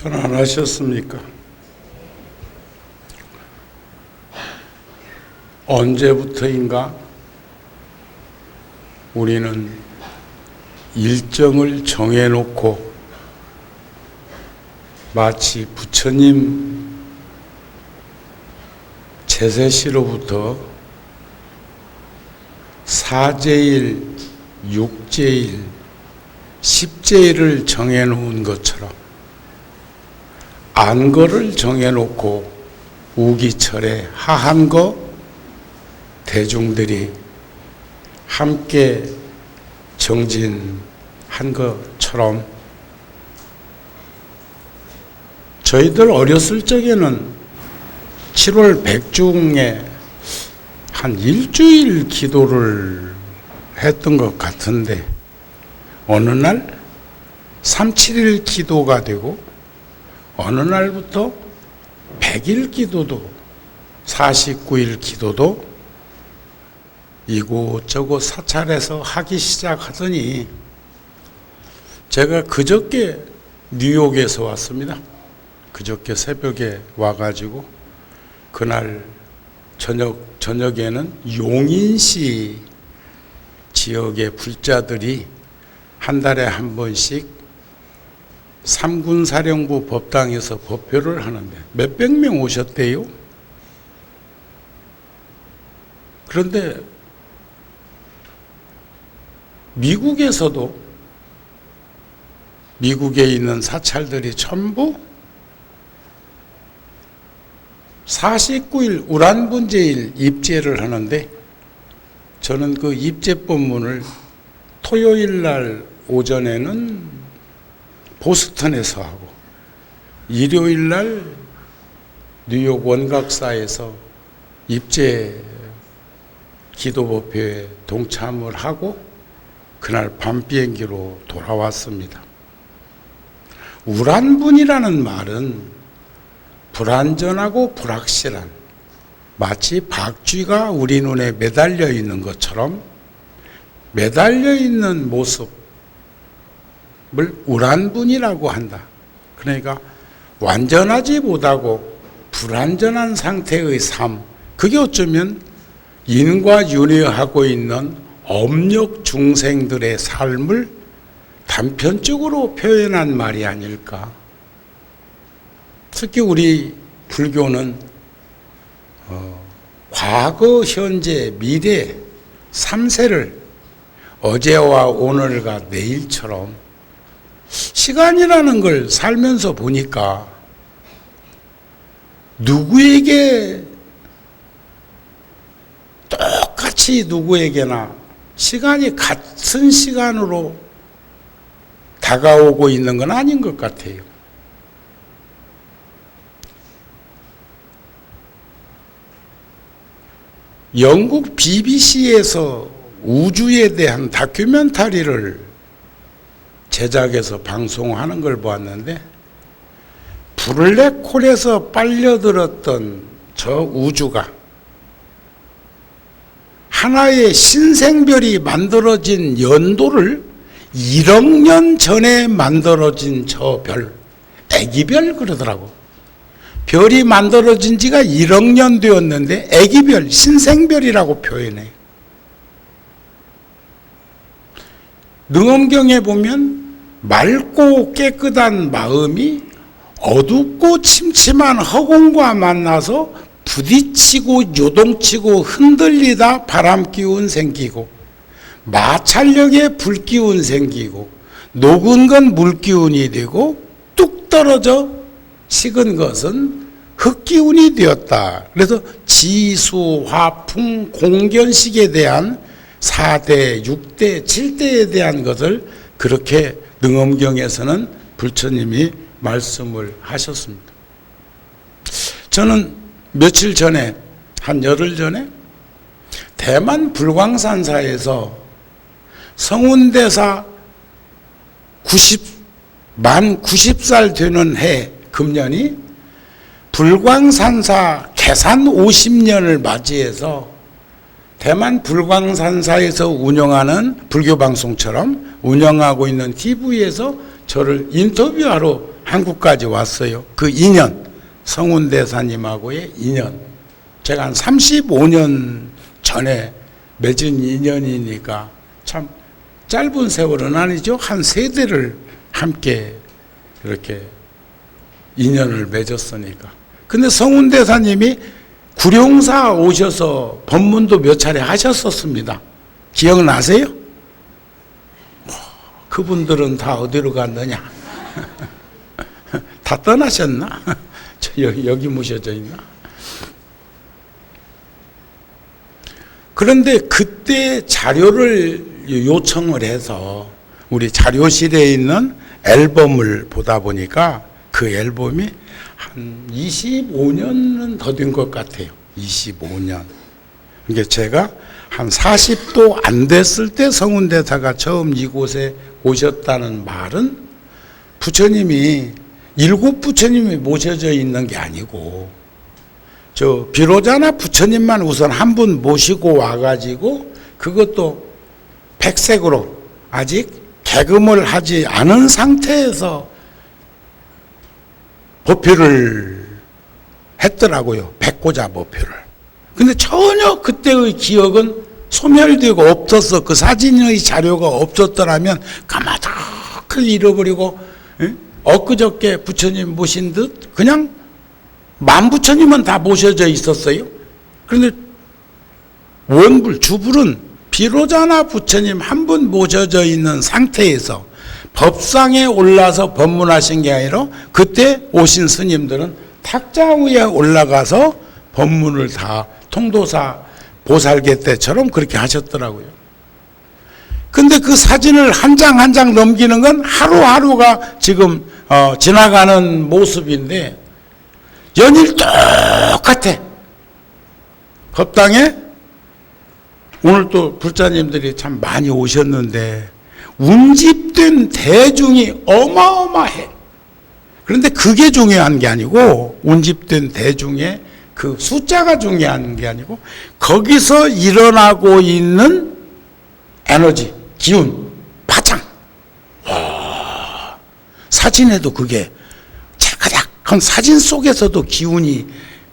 편안하셨습니까? 언제부터인가 우리는 일정을 정해놓고 마치 부처님 제세시로부터 사제일, 육제일, 십제일을 정해놓은 것처럼 안거를 정해놓고 우기철에 하한거 대중들이 함께 정진한 것처럼 저희들 어렸을 적에는 7월 백중에 한 일주일 기도를 했던 것 같은데 어느 날 37일 기도가 되고 어느 날부터 100일 기도도 49일 기도도 이곳저곳 사찰에서 하기 시작하더니 제가 그저께 뉴욕에서 왔습니다. 그저께 새벽에 와가지고 그날 저녁에는 용인시 지역의 불자들이 한 달에 한 번씩 삼군사령부 법당에서 법회를 하는데 몇백 명 오셨대요. 그런데 미국에서도 미국에 있는 사찰들이 전부 49일 우란분제일 입제를 하는데 저는 그 입제법문을 토요일 날 오전에는 보스턴에서 하고 일요일 날 뉴욕 원각사에서 입제 기도법회에 동참을 하고 그날 밤 비행기로 돌아왔습니다. 우란분이라는 말은 불완전하고 불확실한, 마치 박쥐가 우리 눈에 매달려 있는 것처럼 매달려 있는 모습을 우란분이라고 한다. 그러니까 완전하지 못하고 불완전한 상태의 삶, 그게 어쩌면 인과 윤회하고 있는 업력 중생들의 삶을 단편적으로 표현한 말이 아닐까. 특히 우리 불교는 과거, 현재, 미래 3세를 어제와 오늘과 내일처럼 시간이라는 걸 살면서 보니까 누구에게 똑같이 누구에게나 시간이 같은 시간으로 다가오고 있는 건 아닌 것 같아요. 영국 BBC에서 우주에 대한 다큐멘터리를 제작해서 방송하는 걸 보았는데 블랙홀에서 빨려들었던 저 우주가 하나의 신생별이 만들어진 연도를 1억 년 전에 만들어진 저 별, 애기별 그러더라고. 별이 만들어진 지가 1억 년 되었는데 애기별, 신생별이라고 표현해. 능엄경에 보면 맑고 깨끗한 마음이 어둡고 침침한 허공과 만나서 부딪히고 요동치고 흔들리다 바람기운 생기고 마찰력에 불기운 생기고 녹은 건 물기운이 되고 뚝 떨어져 식은 것은 흙기운이 되었다. 그래서 지수, 화풍, 공견식에 대한 4대, 6대, 7대에 대한 것을 그렇게 능엄경에서는 부처님이 말씀을 하셨습니다. 저는 며칠 전에, 한 열흘 전에 대만 불광산사에서 성운대사 만 90살 되는 해 금년이 불광산사 개산 50년을 맞이해서 대만 불광산사에서 운영하는 불교방송처럼 운영하고 있는 TV에서 저를 인터뷰하러 한국까지 왔어요. 그 인연, 성운대사님하고의 인연. 제가 한 35년 전에 맺은 인연이니까 참 짧은 세월은 아니죠. 한 세대를 함께 이렇게 인연을 맺었으니까. 근데 성운대사님이 구룡사 오셔서 법문도 몇 차례 하셨었습니다. 기억나세요? 그분들은 다 어디로 갔느냐? 다 떠나셨나? 저 여기 모셔져 있나? 그런데 그때 자료를 요청을 해서 우리 자료실에 있는 앨범을 보다 보니까 그 앨범이 한 25년은 더 된 것 같아요. 25년. 그러니까 제가 한 40도 안 됐을 때 성운대사가 처음 이곳에 오셨다는 말은 부처님이 7 부처님이 모셔져 있는 게 아니고 저 비로자나 부처님만 우선 한 분 모시고 와가지고 그것도 백색으로 아직 개금을 하지 않은 상태에서 법회를 했더라고요. 백고자 법회를. 근데 전혀 그때의 기억은 소멸되고 없었어. 그 사진의 자료가 없었더라면 까마득히 잃어버리고 엊그저께 부처님 모신 듯 그냥 만부처님은 다 모셔져 있었어요. 그런데 원불, 주불은 비로자나 부처님 한 분 모셔져 있는 상태에서 법상에 올라서 법문하신 게 아니라 그때 오신 스님들은 탁자 위에 올라가서 법문을 다 통도사 보살계 때처럼 그렇게 하셨더라고요. 근데 그 사진을 한 장 한 장 넘기는 건 하루하루가 지금 지나가는 모습인데 연일 똑같아. 법당에 오늘 또 불자님들이 참 많이 오셨는데 운집된 대중이 어마어마해. 그런데 그게 중요한 게 아니고 운집된 대중의 그 숫자가 중요한 게 아니고 거기서 일어나고 있는 에너지, 기운, 파장. 와, 사진에도 그게 찰가닥한 사진 속에서도 기운이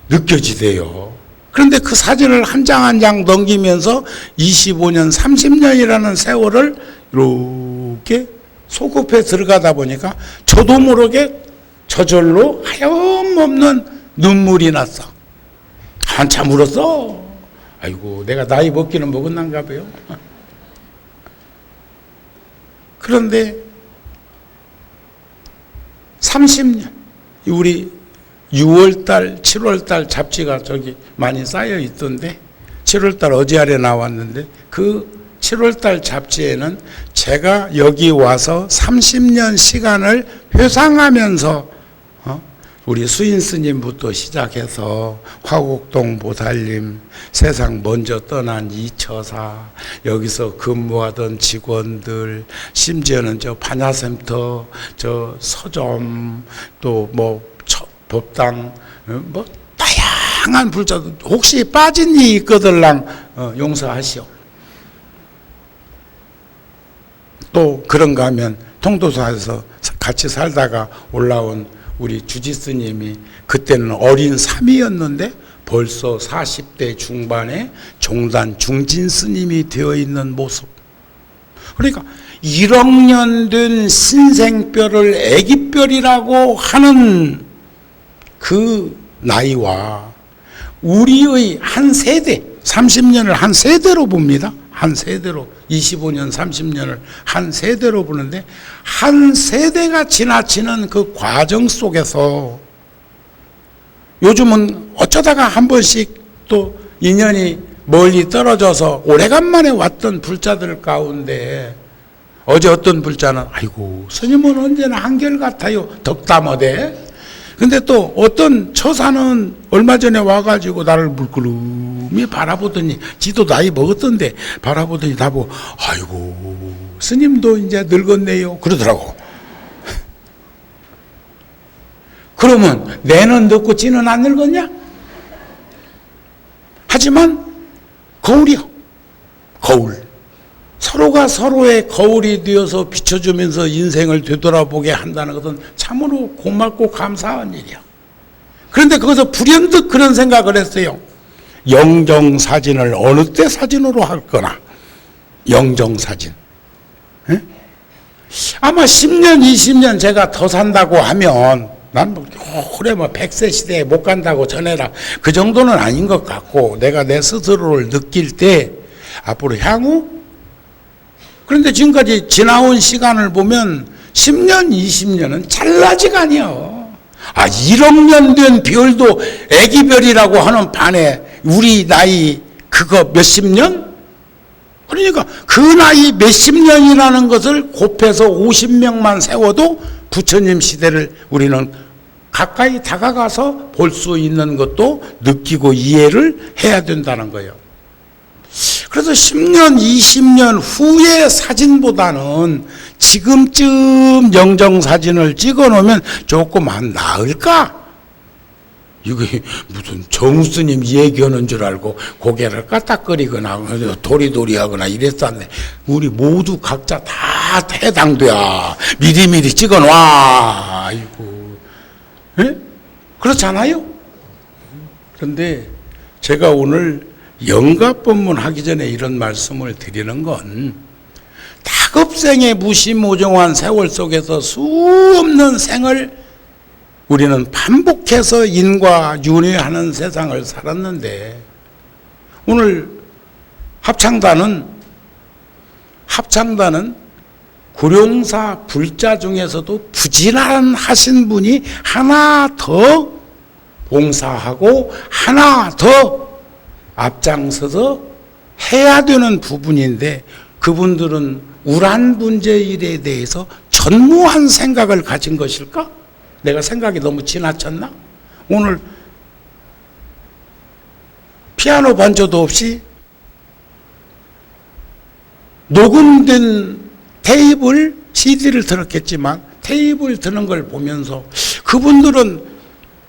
느껴지대요. 그런데 그 사진을 한 장 한 장 넘기면서 25년, 30년이라는 세월을 이렇게 소급해 들어가다 보니까 저도 모르게 저절로 하염없는 눈물이 났어. 한참 울었어. 아이고, 내가 나이 먹기는 먹었난가 봐요. 그런데 30년, 우리 6월달, 7월달 잡지가 저기 많이 쌓여 있던데 7월달 어제 아래 나왔는데 그 7월달 잡지에는 제가 여기 와서 30년 시간을 회상하면서 우리 수인 스님부터 시작해서 화곡동 보살님, 세상 먼저 떠난 이처사, 여기서 근무하던 직원들, 심지어는 저 반야센터, 저 서점, 또 뭐 법당, 뭐 다양한 불자들 혹시 빠진 이 있거들랑 용서하시오. 또 그런가 하면 통도사에서 같이 살다가 올라온 우리 주지스님이 그때는 어린 삼이였는데 벌써 40대 중반에 종단 중진 스님이 되어 있는 모습. 그러니까 1억 년 된 신생뼈를 애기뼈리라고 하는 그 나이와 우리의 한 세대, 30년을 한 세대로 봅니다. 한 세대로, 25년, 30년을 한 세대로 보는데 한 세대가 지나치는 그 과정 속에서 요즘은 어쩌다가 한 번씩 또 인연이 멀리 떨어져서 오래간만에 왔던 불자들 가운데 어제 어떤 불자는 아이고 스님은 언제나 한결같아요. 덕담어대. 근데 또 어떤 처사는 얼마 전에 와가지고 나를 물끄러미 바라보더니 지도 나이 먹었던데 바라보더니 나보고 아이고 스님도 이제 늙었네요 그러더라고. 그러면 내는 늙고 지는 안 늙었냐? 하지만 거울이요. 거울. 서로가 서로의 거울이 되어서 비춰주면서 인생을 되돌아보게 한다는 것은 참으로 고맙고 감사한 일이야. 그런데 거기서 불현듯 그런 생각을 했어요. 영정사진을 어느 때 사진으로 할 거나. 영정사진. 에? 아마 10년, 20년 제가 더 산다고 하면 난 그래 100세 시대에 못 간다고 전해라. 그 정도는 아닌 것 같고 내가 내 스스로를 느낄 때 앞으로 향후 그런데 지금까지 지나온 시간을 보면 10년, 20년은 찰나지가 아니야. 1억 년 된 별도 애기별이라고 하는 반에 우리 나이 그거 몇십 년? 그러니까 그 나이 몇십 년이라는 것을 곱해서 50명만 세워도 부처님 시대를 우리는 가까이 다가가서 볼 수 있는 것도 느끼고 이해를 해야 된다는 거예요. 그래서 10년, 20년 후의 사진보다는 지금쯤 영정사진을 찍어 놓으면 조금 안 나을까? 이게 무슨 정스님 얘기하는 줄 알고 고개를 까딱거리거나 도리도리하거나 이랬었네. 우리 모두 각자 다 해당돼야 미리미리 찍어 놔. 아이고. 예? 그렇잖아요? 그런데 제가 오늘 영가법문 하기 전에 이런 말씀을 드리는 건 다급생의 무시무정한 세월 속에서 수없는 생을 우리는 반복해서 인과 윤회하는 세상을 살았는데 오늘 합창단은 구룡사 불자 중에서도 부지런하신 분이 하나 더 봉사하고 하나 더 앞장서서 해야 되는 부분인데 그분들은 우란 문제일에 대해서 전무한 생각을 가진 것일까? 내가 생각이 너무 지나쳤나? 오늘 피아노 반주도 없이 녹음된 테이블 CD를 들었겠지만 테이블 드는 걸 보면서 그분들은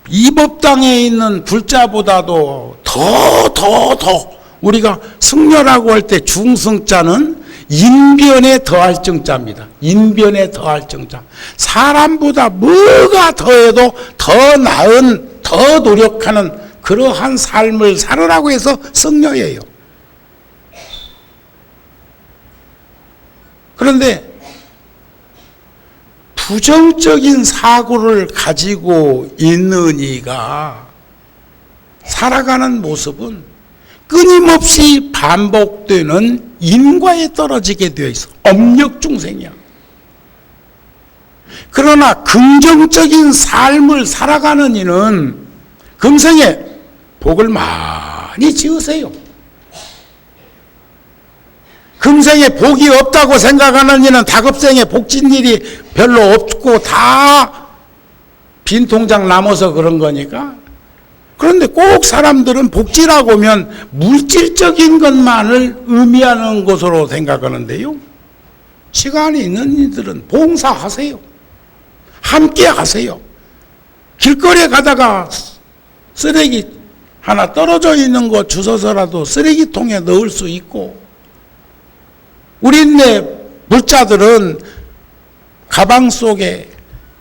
이 법당에 있는 불자보다도 더 우리가 승려라고 할 때 중승자는 인변에 더할 정자입니다. 인변에 더할 정자. 사람보다 뭐가 더해도 더 나은, 더 노력하는 그러한 삶을 살으라고 해서 승려예요. 그런데 부정적인 사고를 가지고 있는 이가 살아가는 모습은 끊임없이 반복되는 인과에 떨어지게 되어 있어. 업력중생이야. 그러나 긍정적인 삶을 살아가는 이는 금생에 복을 많이 지으세요. 금생에 복이 없다고 생각하는 이는 다급생에 복진 일이 별로 없고 다 빈 통장 남아서 그런 거니까. 그런데 꼭 사람들은 복지라고 하면 물질적인 것만을 의미하는 것으로 생각하는데요. 시간이 있는 이들은 봉사하세요. 함께 하세요. 길거리에 가다가 쓰레기 하나 떨어져 있는 거 주워서라도 쓰레기통에 넣을 수 있고, 우리네 물자들은 가방 속에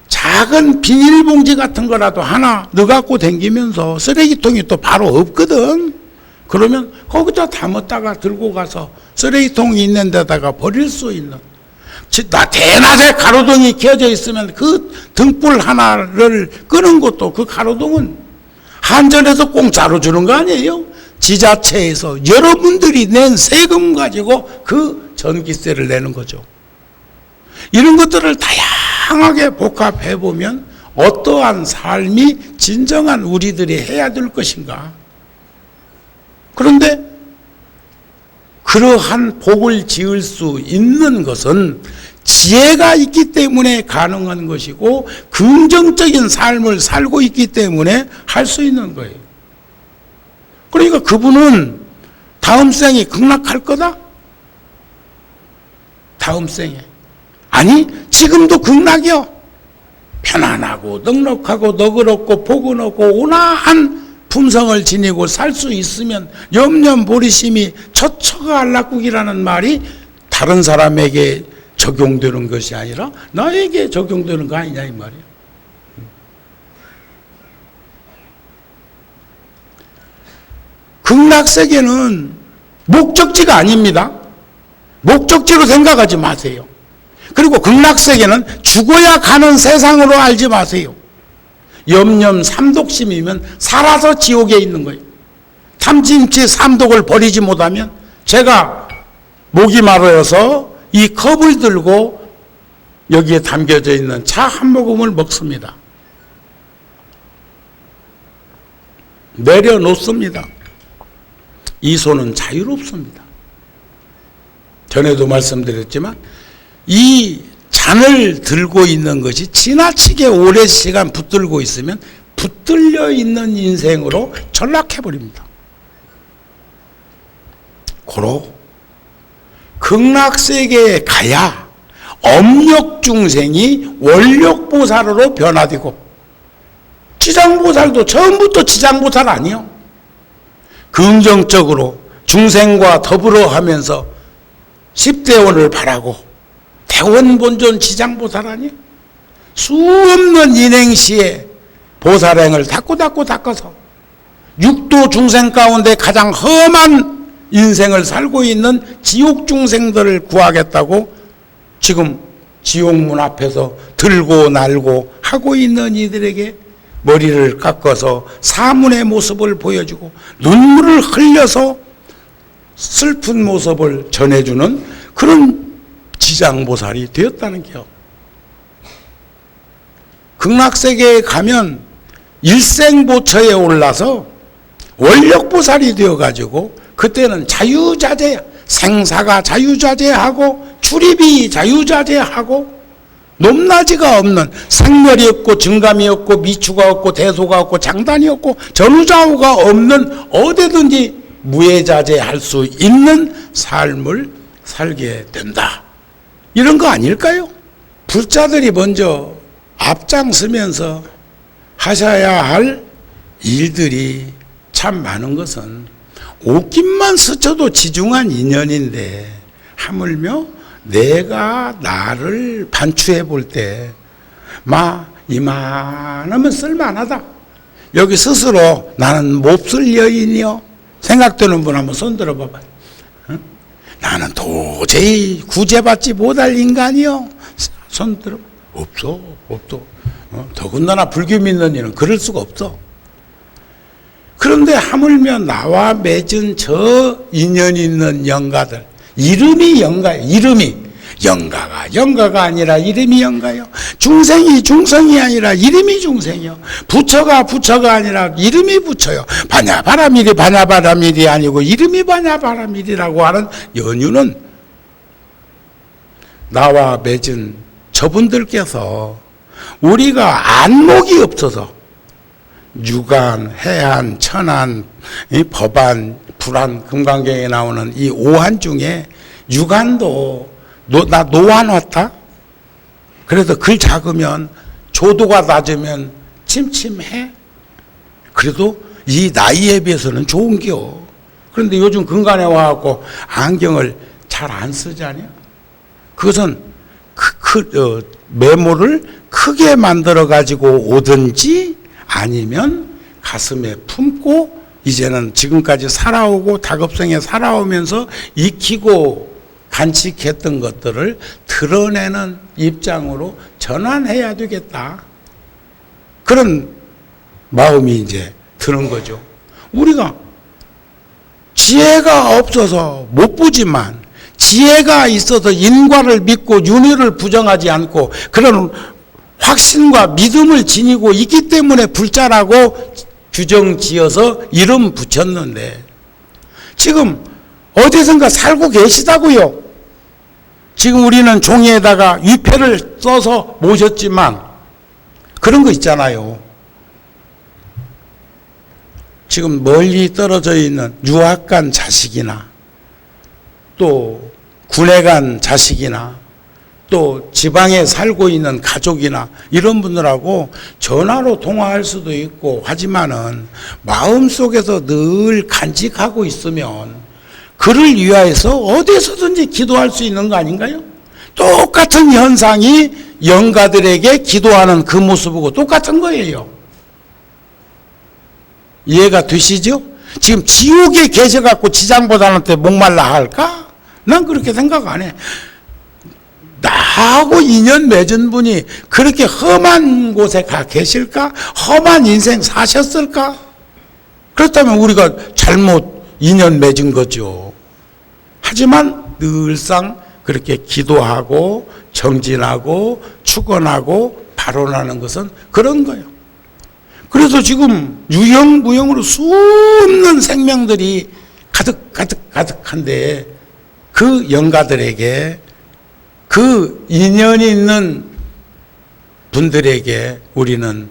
작은 비닐봉지 같은 거라도 하나 넣어갖고 다니면서 쓰레기통이 또 바로 없거든. 그러면 거기다 담았다가 들고 가서 쓰레기통이 있는 데다가 버릴 수 있는, 대낮에 가로등이 켜져 있으면 그 등불 하나를 끄는 것도 그 가로등은 한전에서 공짜로 주는 거 아니에요? 지자체에서 여러분들이 낸 세금 가지고 그 전기세를 내는 거죠. 이런 것들을 다양하게 복합해 보면 어떠한 삶이 진정한 우리들이 해야 될 것인가. 그런데 그러한 복을 지을 수 있는 것은 지혜가 있기 때문에 가능한 것이고 긍정적인 삶을 살고 있기 때문에 할 수 있는 거예요. 그러니까 그분은 다음 생에 극락할 거다? 다음 생에. 아니, 지금도 극락이요. 편안하고 넉넉하고 너그럽고 복은 없고 온화한 품성을 지니고 살 수 있으면 염려버리심이 처처가 안락국이라는 말이 다른 사람에게 적용되는 것이 아니라 나에게 적용되는 거 아니냐 이 말이에요. 극락세계는 목적지가 아닙니다. 목적지로 생각하지 마세요. 그리고 극락세계는 죽어야 가는 세상으로 알지 마세요. 염려 삼독심이면 살아서 지옥에 있는 거예요. 탐진치 삼독을 버리지 못하면, 제가 목이 마르어서 이 컵을 들고 여기에 담겨져 있는 차 한 모금을 먹습니다. 내려놓습니다. 이 손은 자유롭습니다. 전에도 말씀드렸지만 이 잔을 들고 있는 것이 지나치게 오랜 시간 붙들고 있으면 붙들려 있는 인생으로 전락해버립니다. 고로 극락세계에 가야 업력중생이 원력보살으로 변화되고, 지장보살도 처음부터 지장보살 아니요. 긍정적으로 중생과 더불어 하면서 10대원을 바라고 대원본존 지장보살 아니요. 수없는 인행시에 보살행을 닦아서 육도 중생 가운데 가장 험한 인생을 살고 있는 지옥 중생들을 구하겠다고 지금 지옥문 앞에서 들고 날고 하고 있는 이들에게 머리를 깎아서 사문의 모습을 보여주고 눈물을 흘려서 슬픈 모습을 전해주는 그런 지장보살이 되었다는 게요. 극락세계에 가면 일생보처에 올라서 원력보살이 되어가지고 그때는 자유자재, 생사가 자유자재하고 출입이 자유자재하고 높낮이가 없는, 생멸이 없고 증감이 없고 미추가 없고 대소가 없고 장단이 없고 전후좌우가 없는 어디든지 무해자재할 수 있는 삶을 살게 된다. 이런 거 아닐까요? 불자들이 먼저 앞장서면서 하셔야 할 일들이 참 많은 것은 옷깃만 스쳐도 지중한 인연인데, 하물며 내가 나를 반추해 볼 때 이만하면 쓸만하다, 여기 스스로 나는 몹쓸 여인이요 생각되는 분 한번 손 들어봐봐. 응? 나는 도저히 구제받지 못할 인간이요, 손 들어봐. 없어. 더군다나 불교 믿는 이는 그럴 수가 없어. 그런데 하물며 나와 맺은 저 인연 있는 영가들, 이름이 영가예요. 이름이 영가가 아니라 이름이 영가요. 중생이 중생이 아니라 이름이 중생이요. 부처가 아니라 이름이 부처요. 바냐바라밀이 아니고 이름이 바냐바라밀이라고 하는 연유는 나와 맺은 저분들께서 우리가 안목이 없어서 유관, 해안, 천안, 법안, 불안, 금강경에 나오는 이 오한 중에 유관도 나 노안 왔다? 그래서 글 작으면 조도가 낮으면 침침해? 그래도 이 나이에 비해서는 좋은겨. 그런데 요즘 근간에 와갖고 안경을 잘 안 쓰잖아요. 그것은 메모를 크게 만들어가지고 오든지 아니면 가슴에 품고 이제는 지금까지 살아오고 다급생에 살아오면서 익히고 간직했던 것들을 드러내는 입장으로 전환해야 되겠다. 그런 마음이 이제 드는 거죠. 우리가 지혜가 없어서 못 보지만 지혜가 있어서 인과를 믿고 윤회를 부정하지 않고 그런 확신과 믿음을 지니고 있기 때문에 불자라고 규정 지어서 이름 붙였는데, 지금 어디선가 살고 계시다고요. 지금 우리는 종이에다가 위패를 써서 모셨지만 그런 거 있잖아요. 지금 멀리 떨어져 있는 유학 간 자식이나 또 군에 간 자식이나 또 지방에 살고 있는 가족이나 이런 분들하고 전화로 통화할 수도 있고 하지만은 마음속에서 늘 간직하고 있으면 그를 위하여서 어디서든지 기도할 수 있는 거 아닌가요? 똑같은 현상이 영가들에게 기도하는 그 모습하고 똑같은 거예요. 이해가 되시죠? 지금 지옥에 계셔갖고 지장보다한테 목말라 할까? 난 그렇게 생각 안 해. 나하고 인연 맺은 분이 그렇게 험한 곳에 가 계실까? 험한 인생 사셨을까? 그렇다면 우리가 잘못 인연 맺은 거죠. 하지만 늘상 그렇게 기도하고 정진하고 축원하고 발언하는 것은 그런 거예요. 그래서 지금 유형무형으로 수없는 생명들이 가득한데 그 영가들에게 그 인연이 있는 분들에게 우리는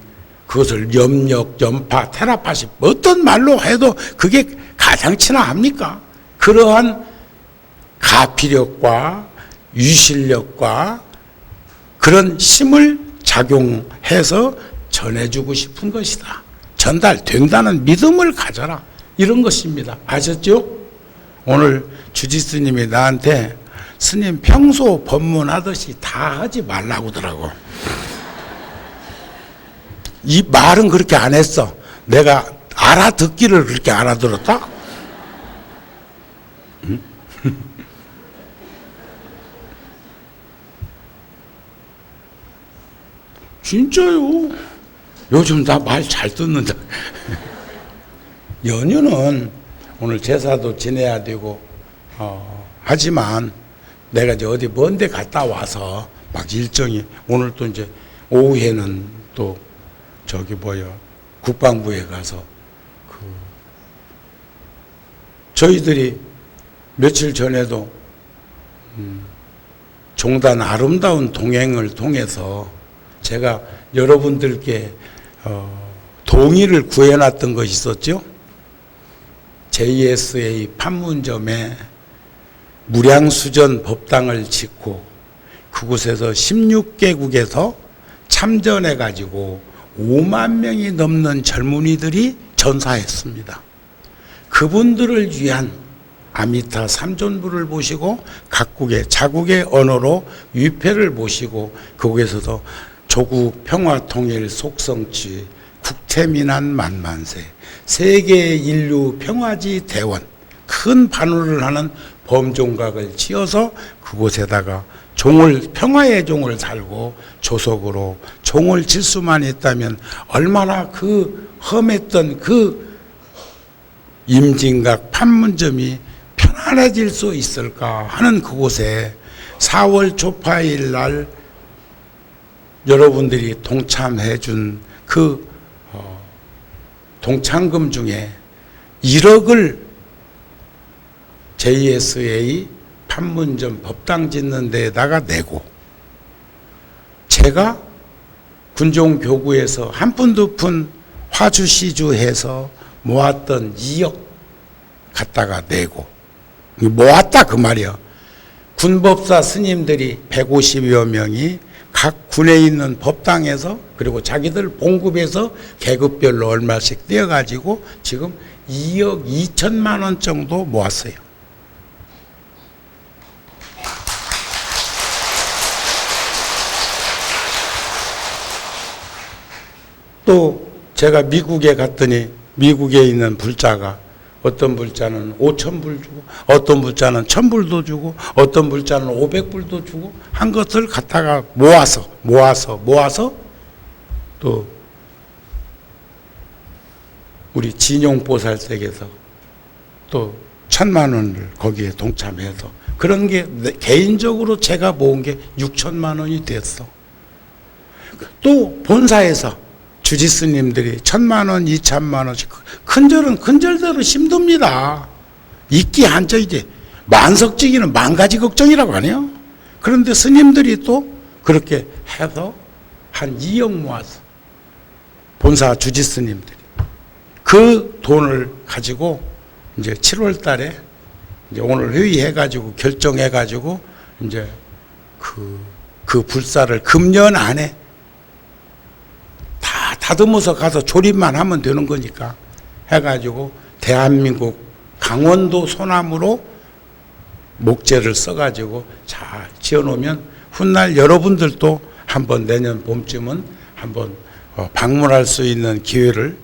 그것을 염력, 염파, 테라파시 어떤 말로 해도 그게 가장치나 합니까? 그러한 가피력과 유실력과 그런 힘을 작용해서 전해주고 싶은 것이다. 전달된다는 믿음을 가져라. 이런 것입니다. 아셨죠? 오늘 주지스님이 나한테 스님 평소 법문하듯이 다 하지 말라고 하더라고. 이 말은 그렇게 안 했어. 내가 알아듣기를 그렇게 알아들었다? 응? 진짜요. 요즘 다 말 잘 듣는다. 연휴는 오늘 제사도 지내야 되고 하지만 내가 이제 어디 먼 데 갔다 와서 막 일정이 오늘 또 이제 오후에는 또 저기 국방부에 가서 저희들이 며칠 전에도 종단 아름다운 동행을 통해서 제가 여러분들께 동의를 구해놨던 것이 있었죠. JSA 판문점에 무량수전 법당을 짓고 그곳에서 16개국에서 참전해가지고 5만 명이 넘는 젊은이들이 전사했습니다. 그분들을 위한 아미타 삼존부를 모시고 각국의 자국의 언어로 위패를 모시고 거기에서도 조국 평화통일 속성취 국태민안 만만세 세계 인류 평화지 대원 큰 반우를 하는 범종각을 지어서 그곳에다가 종을 평화의 종을 달고 조속으로 종을 칠 수만 있다면 얼마나 그 험했던 그 임진각 판문점이 편안해질 수 있을까 하는 그곳에 4월 초파일 날 여러분들이 동참해 준 그 동참금 중에 1억을 JSA 판문점 법당 짓는 데에다가 내고 제가 군종교구에서 한 푼 두 푼 화주시주 해서 모았던 2억 갖다가 내고 모았다 그 말이야. 군법사 스님들이 150여 명이 각 군에 있는 법당에서 그리고 자기들 봉급에서 계급별로 얼마씩 떼어가지고 지금 2억 2천만 원 정도 모았어요. 또 제가 미국에 갔더니 미국에 있는 불자가 어떤 불자는 5,000불 주고 어떤 불자는 1,000불도 주고 어떤 불자는 500불도 주고 한 것을 갖다가 모아서 또 우리 진용보살댁에서 또 1,000만 원을 거기에 동참해서 그런 게 개인적으로 제가 모은 게 6천만 원이 됐어. 또 본사에서 주지스님들이 1,000만 원, 2천만 원씩 큰절은 큰절대로 힘듭니다. 있기 한정이지. 만석지기는 만 가지 걱정이라고 하네요. 그런데 스님들이 또 그렇게 해서 한 2억 모았어. 본사 주지스님들이. 그 돈을 가지고 이제 7월 달에 이제 오늘 회의해가지고 결정해가지고 이제 그 불사를 금년 안에 다듬어서 가서 조립만 하면 되는 거니까 해가지고 대한민국 강원도 소남으로 목재를 써가지고 잘 지어놓으면 훗날 여러분들도 한번 내년 봄쯤은 한번 방문할 수 있는 기회를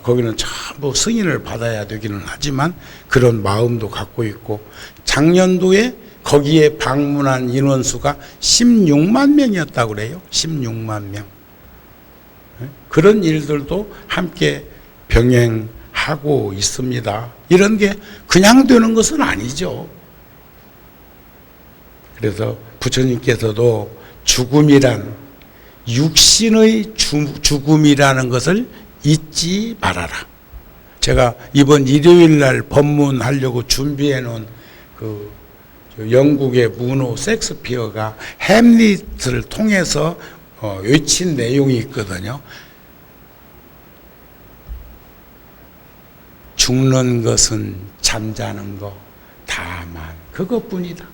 거기는 전부 승인을 받아야 되기는 하지만 그런 마음도 갖고 있고 작년도에 거기에 방문한 인원수가 16만 명이었다고 그래요. 16만 명. 그런 일들도 함께 병행하고 있습니다. 이런 게 그냥 되는 것은 아니죠. 그래서 부처님께서도 죽음이란 육신의 죽음이라는 것을 잊지 말아라. 제가 이번 일요일 날 법문하려고 준비해 놓은 그 영국의 문호 섹스피어가 햄릿을 통해서 외친 내용이 있거든요. 죽는 것은 잠자는 것 다만 그것뿐이다.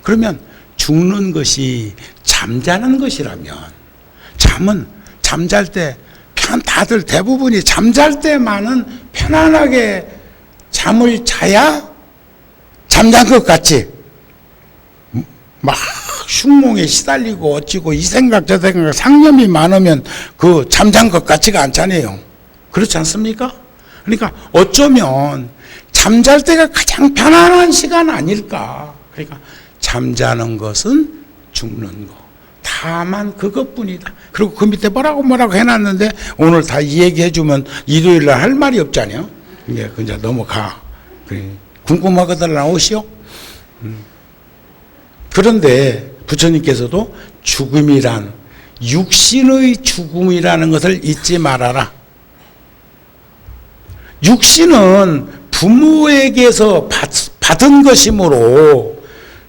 그러면 죽는 것이 잠자는 것이라면 잠은 잠잘 때 다들 대부분이 잠잘 때만은 편안하게 잠을 자야 잠잔 것 같지. 막 흉몽에 시달리고 어찌고 이 생각 저 생각 상념이 많으면 그 잠잔 것 같지가 않잖아요. 그렇지 않습니까? 그러니까 어쩌면 잠잘 때가 가장 편안한 시간 아닐까. 그러니까 잠자는 것은 죽는 것 다만 그것뿐이다. 그리고 그 밑에 뭐라고 해놨는데 오늘 다 이 얘기 해주면 일요일날 할 말이 없잖아요. 이제 그냥 넘어가. 그래. 궁금하거든 나오시오. 그런데 부처님께서도 죽음이란 육신의 죽음이라는 것을 잊지 말아라. 육신은 부모에게서 받은 것이므로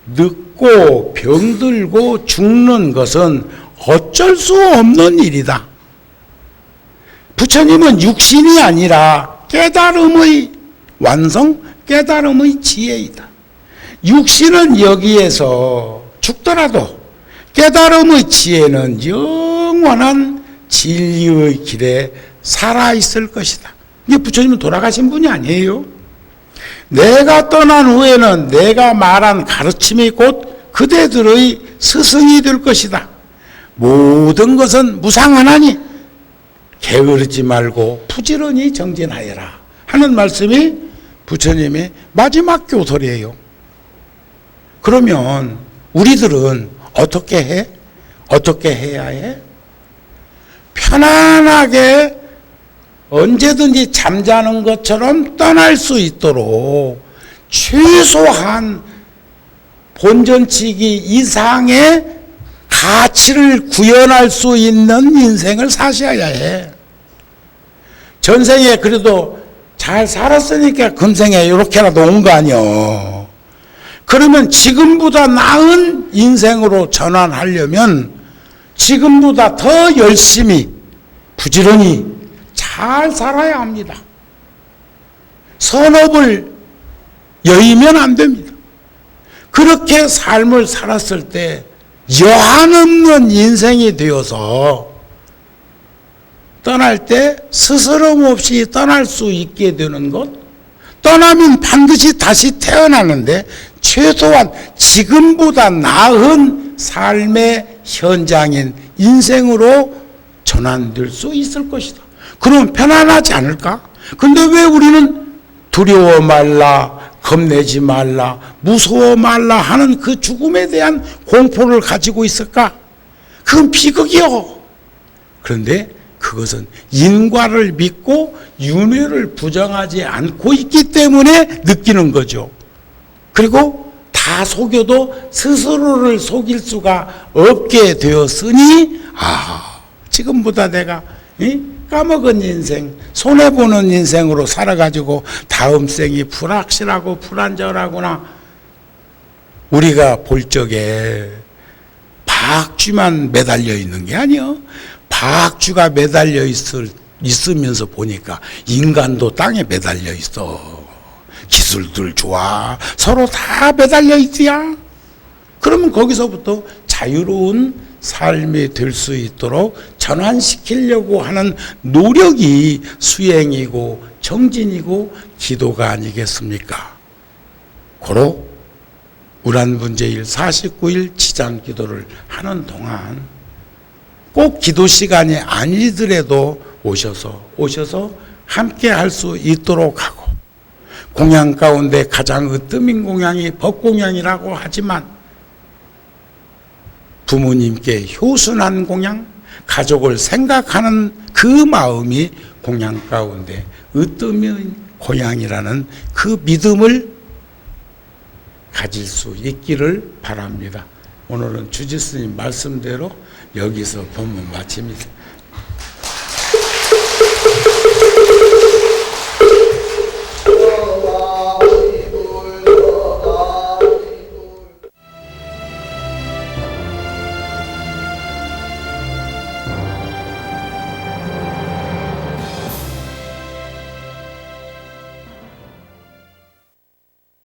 늙고 병들고 죽는 것은 어쩔 수 없는 일이다. 부처님은 육신이 아니라 깨달음의 완성, 깨달음의 지혜이다. 육신은 여기에서 죽더라도 깨달음의 지혜는 영원한 진리의 길에 살아있을 것이다. 이게 부처님은 돌아가신 분이 아니에요. 내가 떠난 후에는 내가 말한 가르침이 곧 그대들의 스승이 될 것이다. 모든 것은 무상하나니 게으르지 말고 부지런히 정진하여라 하는 말씀이 부처님의 마지막 교설이에요. 그러면 우리들은 어떻게 해? 어떻게 해야 해? 편안하게 언제든지 잠자는 것처럼 떠날 수 있도록 최소한 본전치기 이상의 가치를 구현할 수 있는 인생을 사셔야 해. 전생에 그래도 잘 살았으니까 금생에 이렇게라도 온 거 아니여. 그러면 지금보다 나은 인생으로 전환하려면 지금보다 더 열심히 부지런히 잘 살아야 합니다. 선업을 여의면 안 됩니다. 그렇게 삶을 살았을 때 여한 없는 인생이 되어서 떠날 때 스스럼 없이 떠날 수 있게 되는 것, 떠나면 반드시 다시 태어나는데 최소한 지금보다 나은 삶의 현장인 인생으로 전환될 수 있을 것이다. 그러면 편안하지 않을까? 근데 왜 우리는 두려워 말라, 겁내지 말라, 무서워 말라 하는 그 죽음에 대한 공포를 가지고 있을까? 그건 비극이요. 그런데 그것은 인과를 믿고 윤회를 부정하지 않고 있기 때문에 느끼는 거죠. 그리고 다 속여도 스스로를 속일 수가 없게 되었으니 지금보다 내가 까먹은 인생, 손해보는 인생으로 살아가지고 다음 생이 불확실하고 불안전하구나. 우리가 볼 적에 박쥐만 매달려 있는 게 아니요. 박쥐가 매달려 있으면서 보니까 인간도 땅에 매달려 있어. 기술들 좋아. 서로 다 매달려 있지야. 그러면 거기서부터 자유로운 삶이 될 수 있도록 전환시키려고 하는 노력이 수행이고 정진이고 기도가 아니겠습니까? 고로 우란분제일 49일 지장 기도를 하는 동안 꼭 기도 시간이 아니더라도 오셔서 함께 할 수 있도록 하고, 공양 가운데 가장 으뜸인 공양이 법공양이라고 하지만 부모님께 효순한 공양, 가족을 생각하는 그 마음이 공양 가운데 으뜸인 공양이라는 그 믿음을 가질 수 있기를 바랍니다. 오늘은 주지스님 말씀대로 여기서 본문 마칩니다.